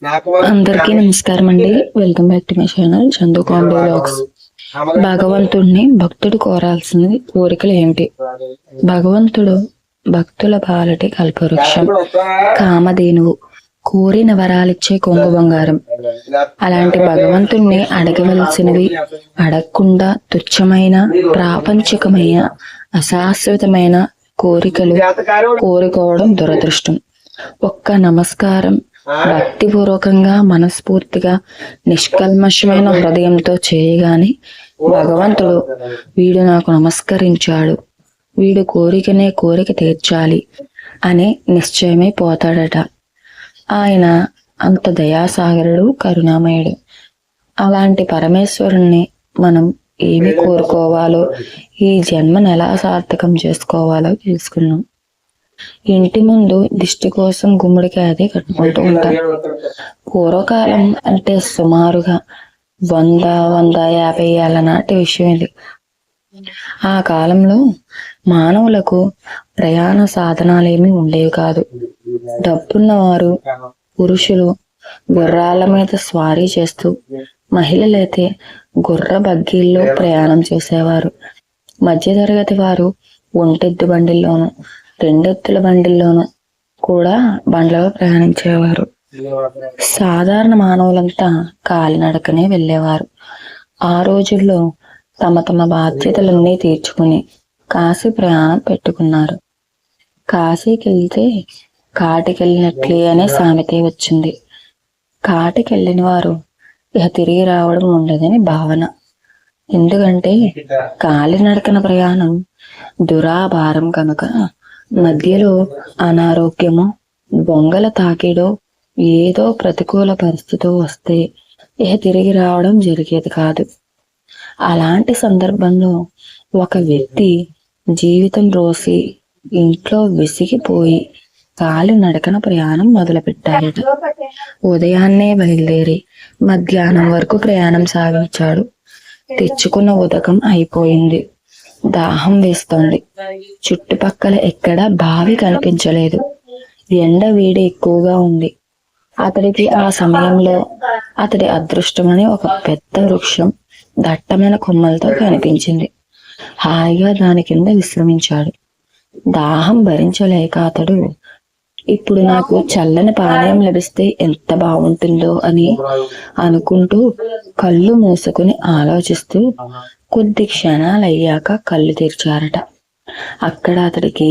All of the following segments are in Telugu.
అందరికీ నమస్కారం అండి. Welcome back to my channel Chandu comedy vlogs. భగవంతుడిని భక్తుడు కోరాల్సింది కోరికలు ఏమిటి? భగవంతుడు భక్తుల పాలటి కల్పవృక్షం, కామధేనువు, కోరిన వరాలిచ్చే కొంగు బంగారం. అలాంటి భగవంతుణ్ణి అడగవలసినవి అడగకుండా తుచ్చమైన, ప్రాపంచికమైన, అశాశ్వతమైన కోరికలు కోరుకోవడం దురదృష్టం. ఒక్క నమస్కారం భక్తిపూర్వకంగా, మనస్ఫూర్తిగా, నిష్కల్మషమైన హృదయంతో చేయగానే భగవంతుడు వీడు నాకు నమస్కరించాడు, వీడు కోరికనే కోరిక తీర్చాలి అనే నిశ్చయమై పోతాడట. ఆయన అంత దయాసాగరుడు, కరుణామయుడు. అలాంటి పరమేశ్వరుణ్ణి మనం ఏమి కోరుకోవాలో, ఈ జన్మను ఎలా సార్థకం చేసుకోవాలో తెలుసుకున్నాం. ఇంటి ముందు దిష్టి కోసం గుమ్మడికాయ అది కట్టుకుంటూ ఉంటారు. పూర్వకాలం అంటే సుమారుగా 100-150 ఏళ్ల నాటి విషయం ఇది. ఆ కాలంలో మానవులకు ప్రయాణ సాధనాలేమీ ఉండేవి కాదు. డబ్బున్నవారు, పురుషులు గుర్రాల మీద స్వారీ చేస్తూ, మహిళలైతే గుర్ర బగ్గీల్లో ప్రయాణం చేసేవారు. మధ్యతరగతి వారు ఒంటెద్దు బండిల్లోనూ, రెండెత్తుల బండిల్లోనూ కూడా బండ్లలో ప్రయాణించేవారు. సాధారణ మానవులంతా కాలినడకనే వెళ్ళేవారు. ఆ రోజుల్లో తమ తమ బాధ్యతలన్నీ తీర్చుకుని కాశీ ప్రయాణం పెట్టుకున్నారు. కాశీకి వెళ్తే కాటికెళ్ళినట్లే అనే సామెత వచ్చింది. కాటికెళ్ళిన వారు ఇక తిరిగి రావడం ఉండదని భావన. ఎందుకంటే కాలినడకన ప్రయాణం దురాభారం కనుక మధ్యలో అనారోగ్యమో, బొంగల తాకిడో, ఏదో ప్రతికూల పరిస్థితి వస్తే ఇక తిరిగి రావడం జరిగేది కాదు. అలాంటి సందర్భంలో ఒక వ్యక్తి జీవితం రోసి ఇంట్లో విసిగిపోయి కాలినడకన ప్రయాణం మొదలుపెట్టాడట. ఉదయాన్నే బయలుదేరి మధ్యాహ్నం వరకు ప్రయాణం సాగించాడు. తెచ్చుకున్న ఉదకం అయిపోయింది. దాహం వేస్తోంది. చుట్టుపక్కల ఎక్కడ బావి కనిపించలేదు. ఎండ వేడి ఎక్కువగా ఉంది. అతడికి ఆ సమయంలో అతడి అదృష్టమని ఒక పెద్ద వృక్షం దట్టమైన కొమ్మలతో కనిపించింది. హాయిగా దాని కింద విశ్రమించాడు. దాహం భరించలేక అతడు, ఇప్పుడు నాకు చల్లని పానీయం లభిస్తే ఎంత బాగుంటుందో అని అనుకుంటూ కళ్ళు మూసుకుని ఆలోచిస్తూ కొద్ది క్షణాలయ్యాక కళ్ళు తెరిచారట. అక్కడ అతడికి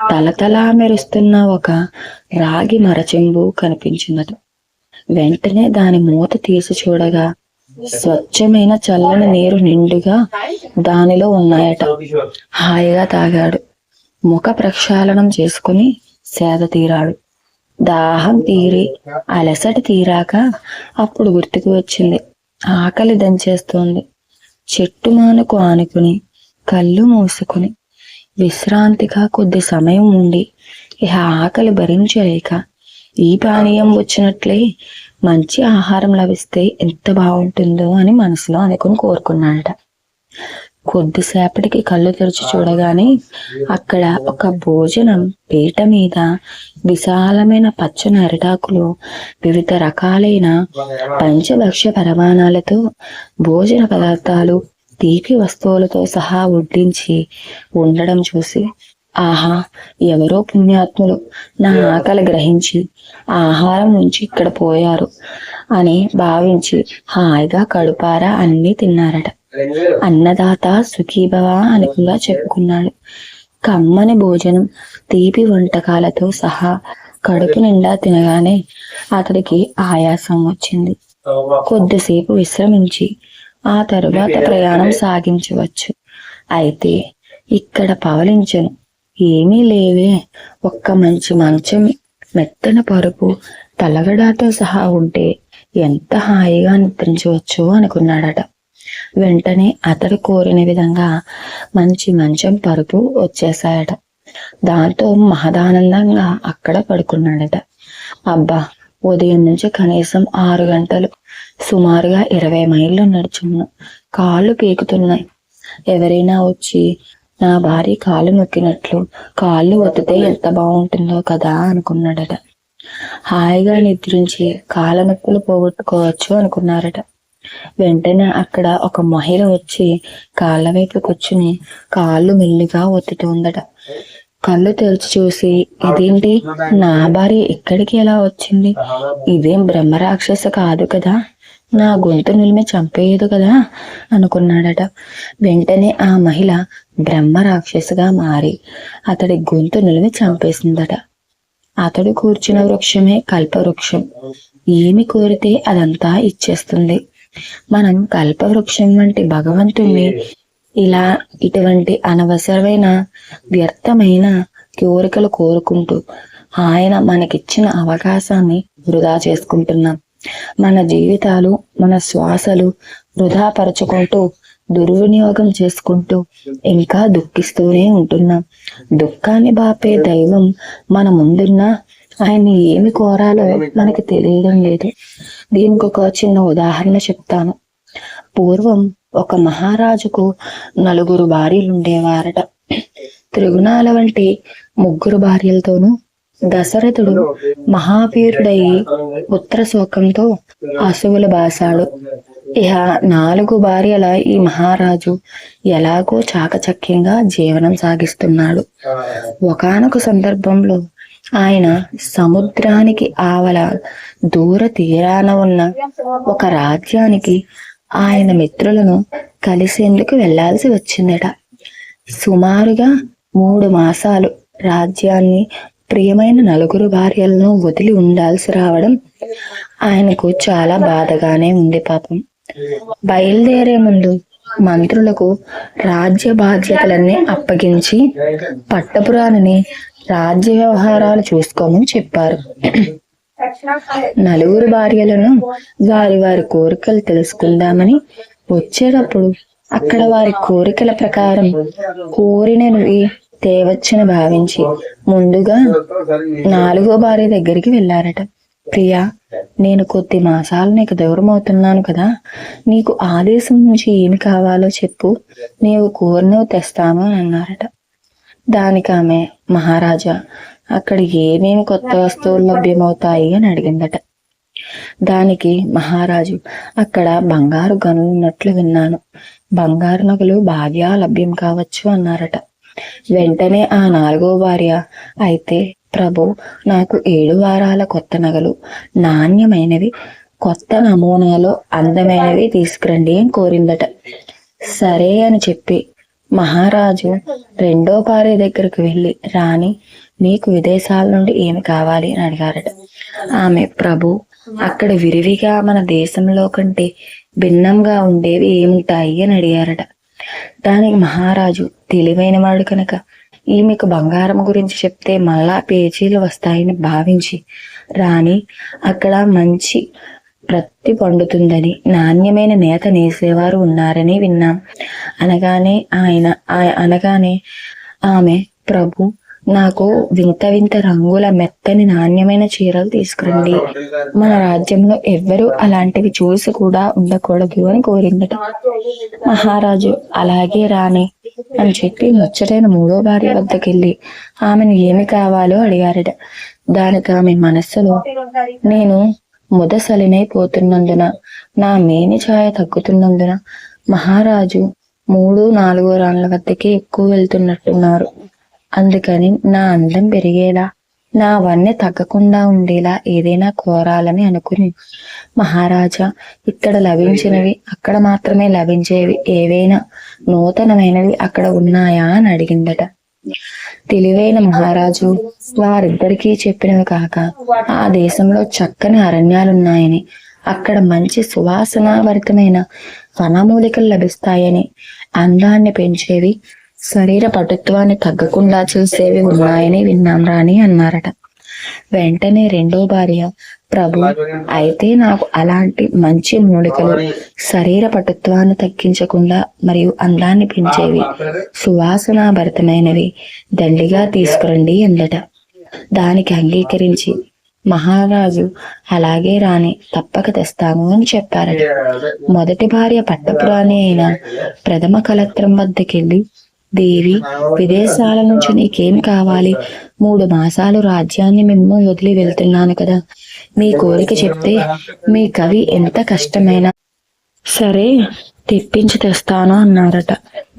తలతలా మెరుస్తున్న ఒక రాగి మరచెంబు కనిపించినది. వెంటనే దాని మూత తీసి చూడగా స్వచ్ఛమైన చల్లని నీరు నిండుగా దానిలో ఉన్నాయట. హాయిగా తాగాడు. ముఖ ప్రక్షాళనం చేసుకుని సేద తీరాడు. దాహం తీరి అలసట తీరాక అప్పుడు గుర్తుకు వచ్చింది, ఆకలి దంచేస్తోంది. చెట్టు మానుకు ఆనుకుని కళ్ళు మూసుకుని విశ్రాంతిగా కొద్ది సమయం ఉండి ఇహ ఆకలి భరించలేక ఈ పానీయం వచ్చినట్లే మంచి ఆహారం లభిస్తే ఎంత బాగుంటుందో అని మనసులో అనుకుని కోరుకున్నాడట. కొద్దిసేపటికి కళ్ళు తెరిచి చూడగానే అక్కడ ఒక భోజనం పీట మీద విశాలమైన పచ్చని అరిటాకులు, వివిధ రకాలైన పంచభక్ష్య పరమాణాలతో భోజన పదార్థాలు, తీపి వస్తువులతో సహా వడ్డించి ఉండడం చూసి, ఆహా, ఎవరో పుణ్యాత్ములు నా ఆకలి గ్రహించి ఆహారం నుంచి ఇక్కడ పోయారు అని భావించి హాయిగా కడుపారా అన్నీ తిన్నారట. అన్నదాత సుఖీభవ అని కూడా చెప్పుకున్నాడు. కమ్మని భోజనం, తీపి వంటకాలతో సహా కడుపు నిండా తినగానే అతడికి ఆయాసం వచ్చింది. కొద్దిసేపు విశ్రమించి ఆ తరువాత ప్రయాణం సాగించవచ్చు. అయితే ఇక్కడ పవలించను ఏమీ లేవే, ఒక్క మంచి మంచం, మెత్తన పరుపు, తలగడాతో సహా ఉంటే ఎంత హాయిగా నిద్రించవచ్చు అనుకున్నాడట. వెంటనే అతడు కోరిన విధంగా మంచి మంచం, పరుపు వచ్చేసాయట. దాంతో మహదానందంగా అక్కడ పడుకున్నాడట. అబ్బా, ఉదయం నుంచి కనీసం 6 గంటలు, సుమారుగా 20 మైళ్ళు నడుచున్నా, కాళ్ళు పీకుతున్నాయి. ఎవరైనా వచ్చి నా భార్య కాళ్ళు నొక్కినట్లు కాళ్ళు ఒత్తితే ఎంత బాగుంటుందో కదా అనుకున్నాడట. హాయిగా నిద్రించి కాళ్ళ నొప్పులు పోగొట్టుకోవచ్చు అనుకున్నారట. వెంటనే అక్కడ ఒక మహిళ వచ్చి కాళ్ళ వైపు కూర్చుని కాళ్ళు మెల్లిగా ఒత్తుతుందట. కళ్ళు తెరిచి చూసి, ఇదేంటి, నా భార్య ఇక్కడికి ఎలా వచ్చింది? ఇదేం బ్రహ్మరాక్షస కాదు కదా, నా గొంతు నిలిమి చంపేయదు కదా అనుకున్నాడట. వెంటనే ఆ మహిళ బ్రహ్మ రాక్షసుగా మారి అతడి గొంతు నిలిమి చంపేసిందట. అతడు కూర్చున్న వృక్షమే కల్పవృక్షం. ఏమి కోరితే అదంతా ఇచ్చేస్తుంది. మనం కల్పవృక్షం వంటి భగవంతుణ్ణి ఇలా ఇటువంటి అనవసరమైన వ్యర్థమైన కోరికలు కోరుకుంటూ ఆయన మనకిచ్చిన అవకాశాన్ని వృధా చేసుకుంటున్నాం. మన జీవితాలు, మన శ్వాసలు వృధా పరుచుకుంటూ దుర్వినియోగం చేసుకుంటూ ఇంకా దుఃఖిస్తూనే ఉంటున్నాం. దుఃఖాన్ని బాపే దైవం మన ముందున్నా ఆయన్ని ఏమి కోరాలో మనకి తెలియడం లేదు. దీనికి ఒక చిన్న ఉదాహరణ చెప్తాను. పూర్వం ఒక మహారాజుకు 4 భార్యలు ఉండేవారట. త్రిగుణాల వంటి 3 భార్యలతోనూ దశరథుడు మహావీరుడయి పుత్ర శోకంతో అసువులు బాసాడు. ఇహ 4 భార్యల ఈ మహారాజు ఎలాగో చాకచక్యంగా జీవనం సాగిస్తున్నాడు. ఒకానొక సందర్భంలో ఆయన సముద్రానికి ఆవల దూర తీరాన ఉన్న ఒక రాజ్యానికి ఆయన మిత్రులను కలిసేందుకు వెళ్లాల్సి వచ్చిందట. సుమారుగా 3 మాసాలు రాజ్యాన్ని, ప్రియమైన 4 భార్యలను వదిలి ఉండాల్సి రావడం ఆయనకు చాలా బాధగానే ఉంది. పాపం బయలుదేరే ముందు మంత్రులకు రాజ్య బాధ్యతలన్నీ అప్పగించి పట్టపురాణిని రాజ్య వ్యవహారాలు చూసుకోమని చెప్పారు. 4 భార్యలను వారి వారి కోరికలు తెలుసుకుందామని వచ్చేటప్పుడు అక్కడ వారి కోరికల ప్రకారం కోరినవి తేవచ్చని భావించి ముందుగా 4వ భార్య దగ్గరికి వెళ్ళారట. ప్రియా, నేను కొద్ది మాసాలు నీకు దూరం అవుతున్నాను కదా, నీకు ఆదేశం నుంచి ఏమి కావాలో చెప్పు, నీవు కోరినవి తెస్తాను అని అన్నారట. దానికి ఆమె, మహారాజా, అక్కడ ఏమేమి కొత్త వస్తువులు లభ్యమవుతాయి అని అడిగిందట. దానికి మహారాజు, అక్కడ బంగారు గనులు ఉన్నట్లు విన్నాను, బంగారు నగలు బాగా లభ్యం కావచ్చు అన్నారట. వెంటనే ఆ 4వ భార్య, అయితే ప్రభు, నాకు 7 వారాల కొత్త నగలు, నాణ్యమైనవి, కొత్త నమూనాలో అందమైనవి తీసుకురండి అని కోరిందట. సరే అని చెప్పి మహారాజు 2వ భార్య దగ్గరకు వెళ్ళి, రాణి, నీకు విదేశాల నుండి ఏమి కావాలి అని అడిగారట. ఆమె, ప్రభు, అక్కడ విరివిగా మన దేశంలో కంటే భిన్నంగా ఉండేవి ఏముంటాయి అని అడిగారట. దానికి మహారాజు తెలివైన వాడు కనుక ఈమెకు బంగారం గురించి చెప్తే మళ్ళా పేచీలు వస్తాయని భావించి, రాణి, అక్కడ మంచి ప్రత్తి పండుతుందని, నాణ్యమైన నేత నేసేవారు ఉన్నారని విన్నాం అనగానే ఆమె, ప్రభు, నాకు వింత వింత రంగుల మెత్తని నాణ్యమైన చీరలు తీసుకురండి, మన రాజ్యంలో ఎవ్వరూ అలాంటివి చూసి కూడా ఉండకూడదు అని కోరిందట. మహారాజు, అలాగే రాణి అని చెప్పి ముచ్చటైన 3వ భార్య వద్దకెళ్ళి ఆమెను ఏమి కావాలో అడిగారట. దానికి ఆమె మనస్సులో, నేను ముదసలినైపోతున్నందున, నా మేని ఛాయ తగ్గుతున్నందున మహారాజు 3-4 రాళ్ళ వద్దకే ఎక్కువ వెళ్తున్నట్టున్నారు, అందుకని నా అందం పెరిగేలా, నా వన్నె తగ్గకుండా ఉండేలా ఏదైనా కోరాలని అనుకుని, మహారాజా, ఇక్కడ లభించినవి అక్కడ మాత్రమే లభించేవి ఏవైనా నూతనమైనవి అక్కడ ఉన్నాయా అని అడిగిందట. తెలివైన మహారాజు వారిద్దరికీ చెప్పినవి కాక, ఆ దేశంలో చక్కని అరణ్యాలున్నాయని, అక్కడ మంచి సువాసనాభరితమైన వనమూలికలు లభిస్తాయని, అందాన్ని పెంచేవి, శరీర పటుత్వాన్ని తగ్గకుండా చూసేవి ఉన్నాయని విన్నాం రాణి అన్నారట. వెంటనే 2వ భార్య, ప్రభు, అయితే నాకు అలాంటి మంచి మూలికలు, శరీర పటుత్వాన్ని తగ్గించకుండా మరియు అందాన్ని పెంచేవి, సువాసనాభరితమైనవి దండిగా తీసుకురండి అందట. దానికి అంగీకరించి మహారాజు, అలాగే రాణి, తప్పక తెస్తాను అని చెప్పారట. మొదటి భార్య పట్టపురాణి అయిన ప్రథమ కలత్రం వద్దకెళ్ళి దేవి, విదేశాల నుంచి నీకేం కావాలి? 3 మాసాలు రాజ్యాన్ని మేము వదిలి వెళ్తున్నాను కదా, మీ కోరిక చెప్తే మీ కవి ఎంత కష్టమైనా సరే తెప్పించి తెస్తాను అన్నారట.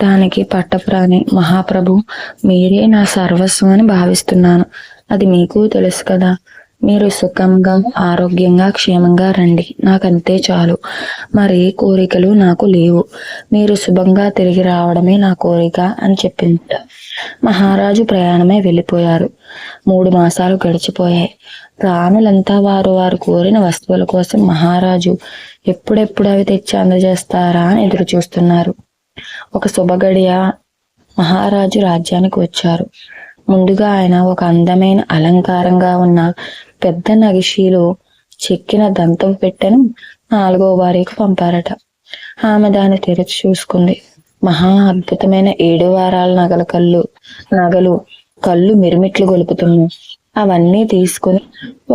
దానికి పట్టప్రాణి, మహాప్రభు, మీరే నా సర్వస్వం అని భావిస్తున్నాను. అది మీకు తెలుసు కదా. మీరు సుఖంగా, ఆరోగ్యంగా, క్షేమంగా రండి, నాకంతే చాలు. మరి కోరికలు నాకు లేవు. మీరు శుభంగా తిరిగి రావడమే నా కోరిక అని చెప్పింది. మహారాజు ప్రయాణమే వెళ్ళిపోయారు. 3 మాసాలు గడిచిపోయాయి. రాణులంతా వారు వారు కోరిన వస్తువుల కోసం మహారాజు ఎప్పుడెప్పుడు అవి తెచ్చి అందజేస్తారా అని ఎదురు చూస్తున్నారు. ఒక శుభగడియ మహారాజు రాజ్యానికి వచ్చారు. ముందుగా ఆయన ఒక అందమైన అలంకారంగా ఉన్న పెద్ద నగిషీలో చెక్కిన దంతం పెట్టెను 4వ వారికి పంపారట. ఆమె దాన్ని తెరిచి చూసుకుంది. మహా అద్భుతమైన 7 వారాల నగలు కళ్ళు మిరుమిట్లు గొలుపుతున్నాయి. అవన్నీ తీసుకుని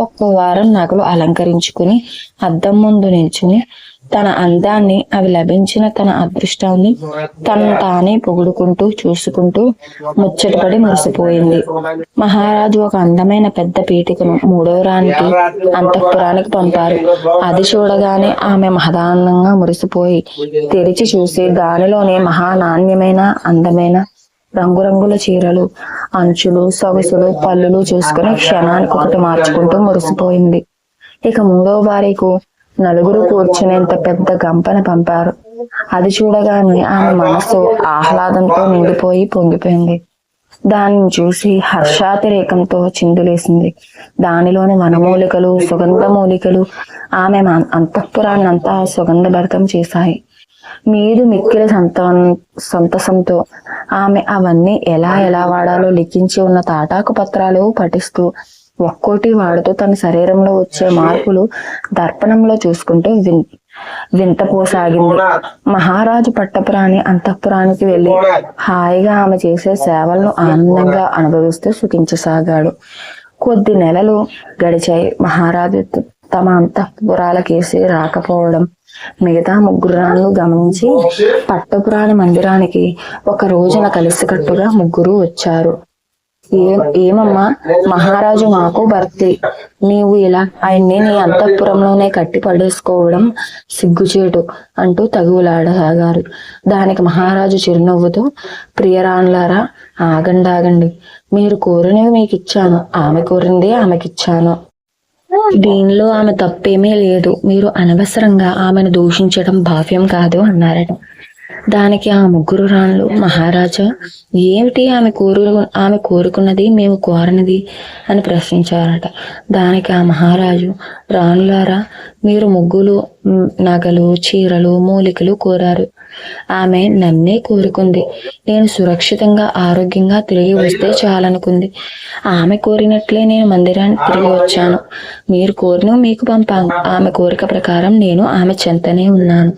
1 వారం నగలు అలంకరించుకుని అద్దం ముందు నిల్చుని తన అందాన్ని, అవి లభించిన తన అదృష్టాన్ని తను తానే పొగుడుకుంటూ చూసుకుంటూ ముచ్చటపడి మురిసిపోయింది. మహారాజు ఒక అందమైన పెద్ద పీఠికను 3వ రానికి అంతఃపురానికి పంపారు. అది చూడగానే ఆమె మహదానందంగా మురిసిపోయి తెరిచి చూసి దానిలోనే మహానాణ్యమైన అందమైన రంగురంగుల చీరలు, అంచులు, సొగసులు, పళ్ళులు చూసుకుని క్షణానికి ఒకటి మార్చుకుంటూ మురిసిపోయింది. ఇక 3వ వారికి 4 కూర్చునేంత పెద్ద గంపను పంపారు. అది చూడగానే ఆమె మనసు ఆహ్లాదంతో నిండిపోయి పొంగిపోయింది. దానిని చూసి హర్షాతిరేకంతో చిందులేసింది. దానిలోని వనమూలికలు, సుగంధ మూలికలు ఆమె అంతఃపురాన్నంతా సుగంధభరితం చేశాయి. మీదు మిక్కిలి సంతసంతో ఆమె అవన్నీ ఎలా వాడాలో లిఖించి ఉన్న తాటాకు పత్రాలు పఠిస్తూ ఒక్కోటి వాడుతూ తన శరీరంలో వచ్చే మార్పులు దర్పణంలో చూసుకుంటూ వింతపోసాగింది. మహారాజు పట్టపురాణి అంతఃపురానికి వెళ్లి హాయిగా ఆమె చేసే సేవలను ఆనందంగా అనుభవిస్తూ సుఖించసాగాడు. కొద్ది నెలలు గడిచాయి. మహారాజు తమ అంతఃపురాలకేసి రాకపోవడం మిగతా 3 రాణులు గమనించి పట్టపురాణి మందిరానికి ఒక రోజున కలిసికట్టుగా 3 వచ్చారు. ఏమమ్మా, మహారాజు మాకు భర్తీ, నీవు ఇలా ఆయన్ని నీ అంతఃపురంలోనే కట్టి పడేసుకోవడం సిగ్గుచేటు అంటూ తగులాడసాగారు. దానికి మహారాజు చిరునవ్వుతో, ప్రియరాణులారా, ఆగండి, మీరు కోరినవి మీకు ఇచ్చాను, ఆమె కోరింది ఆమెకిచ్చాను. దీనిలో ఆమె తప్పేమీ లేదు. మీరు అనవసరంగా ఆమెను దూషించడం భావ్యం కాదు అన్నారట. దానికి ఆ 3 రాణులు, మహారాజా, ఏమిటి ఆమె కోరుకున్నది మేము కోరనిది అని ప్రశ్నించారట. దానికి ఆ మహారాజు, రాణులారా, మీరు ముగ్గులు, నగలు, చీరలు, మూలికలు కోరారు. ఆమె నన్నే కోరుకుంది. నేను సురక్షితంగా, ఆరోగ్యంగా తిరిగి వస్తే చాలనుకుంది. ఆమె కోరినట్లే నేను మందిరానికి తిరిగి వచ్చాను. మీరు కోరిన మీకు పంపాను. ఆమె కోరిక ప్రకారం నేను ఆమె చెంతనే ఉన్నాను.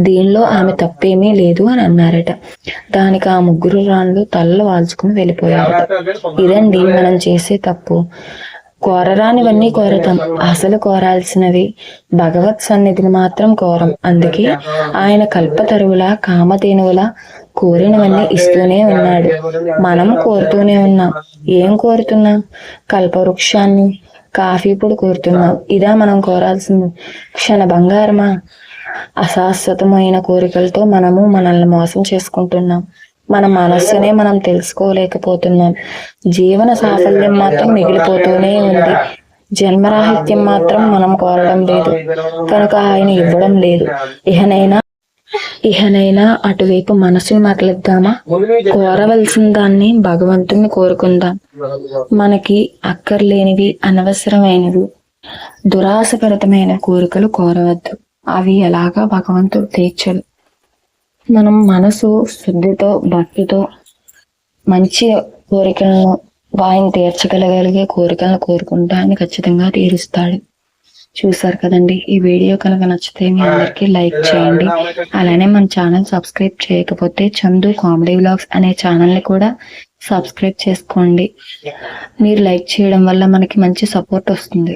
దీనిలో ఆమె తప్పేమీ లేదు అని అన్నారట. దానికి ఆ 3 రాణులు తలలు వాల్చుకుని వెళ్ళిపోయారట. ఇదండి మనం చేసే తప్పు. కోరరానివన్నీ కోరతాం, అసలు కోరాల్సినవి భగవత్ సన్నిధిని మాత్రం కోరం. అందుకే ఆయన కల్పతరువులా, కామధేనువులా కోరినవన్నీ ఇస్తూనే ఉన్నాడు. మనం కోరుతూనే ఉన్నాం. ఏం కోరుతున్నాం? కల్పవృక్షాన్ని, కాఫీ పొడి కోరుతున్నాం. ఇదా మనం కోరాల్సింది? క్షణ బంగారమా? అశాశ్వతమైన కోరికలతో మనల్ని మోసం చేసుకుంటున్నాం. మన మనస్సునే మనం తెలుసుకోలేకపోతున్నాం. జీవన సాఫల్యం మాత్రం మిగిలిపోతూనే ఉంది. జన్మరాహిత్యం మాత్రం మనం కోరడం లేదు కనుక ఆయన ఇవ్వడం లేదు. ఇహనైనా అటువైపు మనసుని మరలిద్దామా? కోరవలసిన దాన్ని భగవంతుని కోరుకుందాం. మనకి అక్కర్లేనివి, అనవసరమైనవి, దురాశపరితమైన కోరికలు కోరవద్దు. అవి ఎలాగా భగవంతుడు తీర్చడు. మనం మనసు శుద్ధితో, భక్తితో మంచి కోరికలను, ఆయన తీర్చగలిగే కోరికలను కోరుకుంటే ఆయన ఖచ్చితంగా తీరుస్తాడు. చూసారు కదండి. ఈ వీడియో కనుక నచ్చితే మీ అందరికీ లైక్ చేయండి. అలానే మన ఛానల్ సబ్స్క్రైబ్ చేయకపోతే చందు కామెడీ వ్లాగ్స్ అనే ఛానల్ని కూడా సబ్స్క్రైబ్ చేసుకోండి. మీరు లైక్ చేయడం వల్ల మనకి మంచి సపోర్ట్ వస్తుంది.